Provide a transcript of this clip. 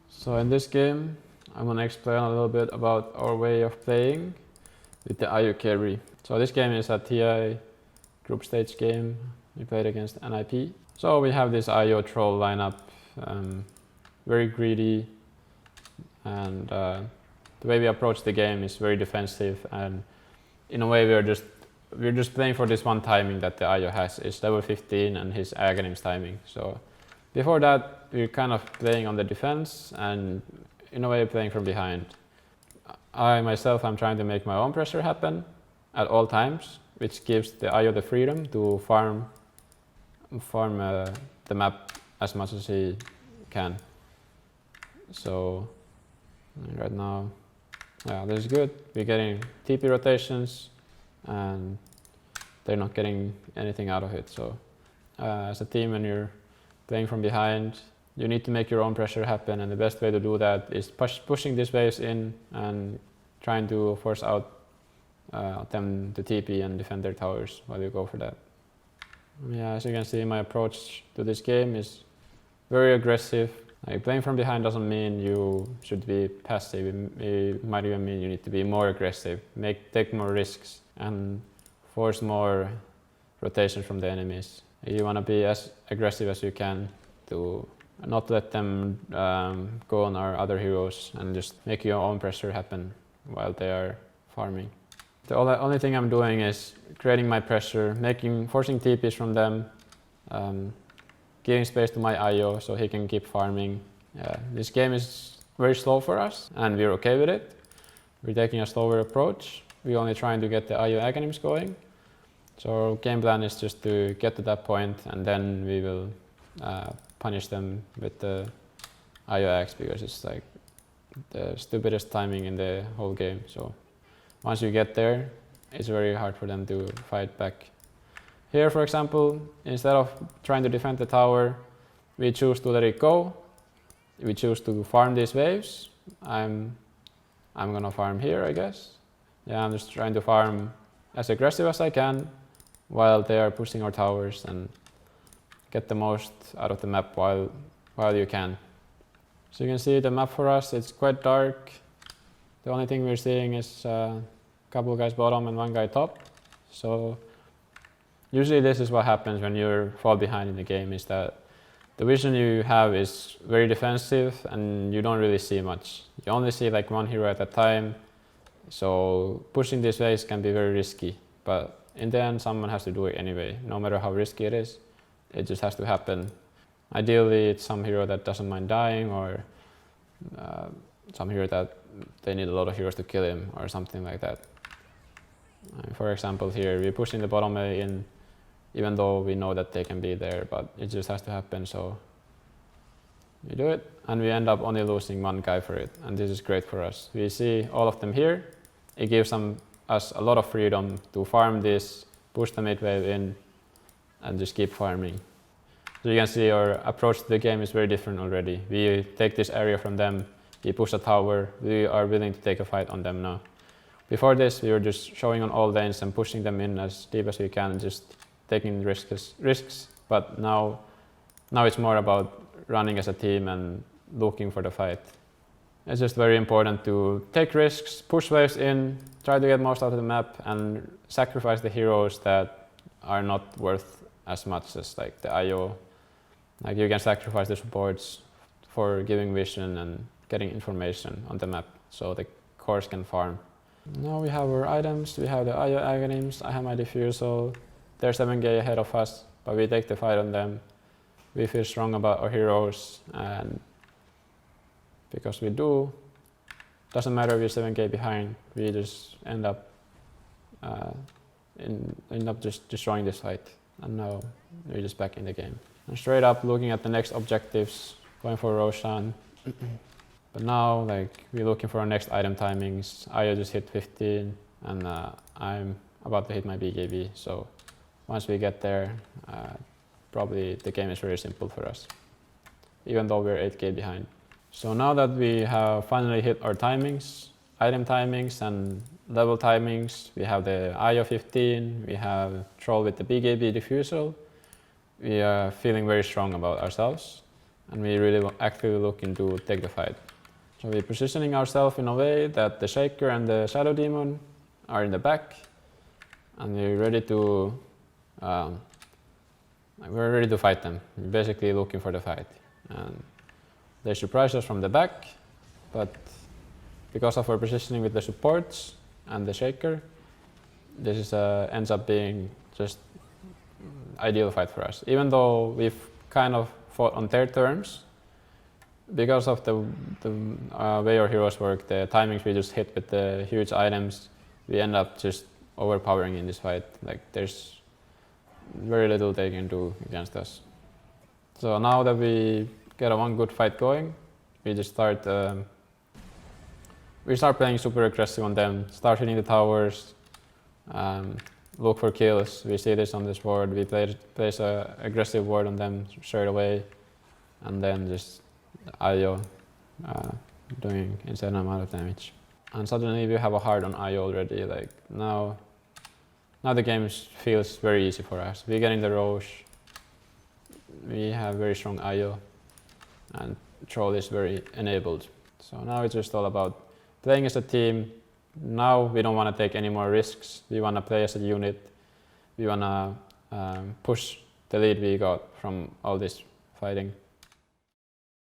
So in this game, I'm gonna explain a little bit about our way of playing with the IO carry. So this game is a TI group stage game. We played against NIP. So we have this IO troll lineup, very greedy, and the way we approach the game is very defensive, and in a way we're just playing for this one timing that the IO has. Is level 15 and his Aghanim's timing. So before that we're kind of playing on the defense and in a way playing from behind. I myself am trying to make my own pressure happen at all times, which gives the IO the freedom to farm the map as much as he can. So right now, yeah, this is good. We're getting TP rotations and they're not getting anything out of it. So as a team, when you're playing from behind, you need to make your own pressure happen, and the best way to do that is pushing these waves in and trying to force out them to TP and defend their towers while you go for that. Yeah, as you can see, my approach to this game is very aggressive. Like, playing from behind doesn't mean you should be passive. It might even mean you need to be more aggressive, take more risks, and force more rotation from the enemies. You want to be as aggressive as you can to not let them go on our other heroes and just make your own pressure happen while they are farming. The only thing I'm doing is creating my pressure, forcing TPs from them, giving space to my IO so he can keep farming. This game is very slow for us and we're okay with it. We're taking a slower approach. We're only trying to get the IO Aghanims going. So our game plan is just to get to that point and then we will punish them with the IO Axe, because it's like the stupidest timing in the whole game. So once you get there, it's very hard for them to fight back. Here, for example, instead of trying to defend the tower, we choose to let it go. We choose to farm these waves. I'm gonna farm here, I guess. Yeah, I'm just trying to farm as aggressive as I can while they are pushing our towers and get the most out of the map while you can. So you can see the map for us, it's quite dark. The only thing we're seeing is a couple of guys bottom and one guy top. So usually this is what happens when you fall behind in the game, is that the vision you have is very defensive and you don't really see much. You only see like one hero at a time, so pushing these waves can be very risky. But in the end, someone has to do it anyway, no matter how risky it is. It just has to happen. Ideally, it's some hero that doesn't mind dying, or some hero that they need a lot of heroes to kill him, or something like that. For example, here we're pushing the bottom A in, even though we know that they can be there, but it just has to happen. So we do it, and we end up only losing one guy for it, and this is great for us. We see all of them here. It gives us a lot of freedom to farm this, push the mid wave in, and just keep farming. So you can see our approach to the game is very different already. We take this area from them, we push a tower, we are willing to take a fight on them now. Before this, we were just showing on all lanes and pushing them in as deep as we can, just taking risks. But now it's more about running as a team and looking for the fight. It's just very important to take risks, push waves in, try to get most out of the map, and sacrifice the heroes that are not worth as much as like the IO. Like, you can sacrifice the supports for giving vision and getting information on the map so the cores can farm. Now we have our items, we have the IO Aghanims, I have my Diffusal. They're 7k ahead of us, but we take the fight on them. We feel strong about our heroes, and because we do, doesn't matter if we're 7k behind, we just end up just destroying this fight. And now we're just back in the game. And straight up looking at the next objectives, going for Roshan. But now, like, we're looking for our next item timings. I just hit 15 and I'm about to hit my BKB. So once we get there, probably the game is very simple for us, even though we're 8k behind. So now that we have finally hit our timings, item timings and level timings, we have the IO 15, we have Troll with the BKB Diffusal. We are feeling very strong about ourselves. and we really actively looking to take the fight. So we're positioning ourselves in a way that the Shaker and the Shadow Demon are in the back, and we're ready to fight them. We're basically looking for the fight. And they surprise us from the back, but because of our positioning with the supports and the Shaker, this is, ends up being just ideal fight for us. Even though we've kind of fought on their terms, because of the way our heroes work, the timings we just hit with the huge items, we end up just overpowering in this fight. Like, there's very little they can do against us. So now that we get one good fight going, we just start playing super aggressive on them, start hitting the towers, look for kills. We see this on this board, we place an aggressive ward on them straight away, and then just IO doing insane amount of damage. And suddenly we have a hard on IO already. Like, now the game feels very easy for us. We're getting the Roche, we have very strong IO, and Troll is very enabled. So now it's just all about playing as a team. Now we don't want to take any more risks. We want to play as a unit. We want to push the lead we got from all this fighting.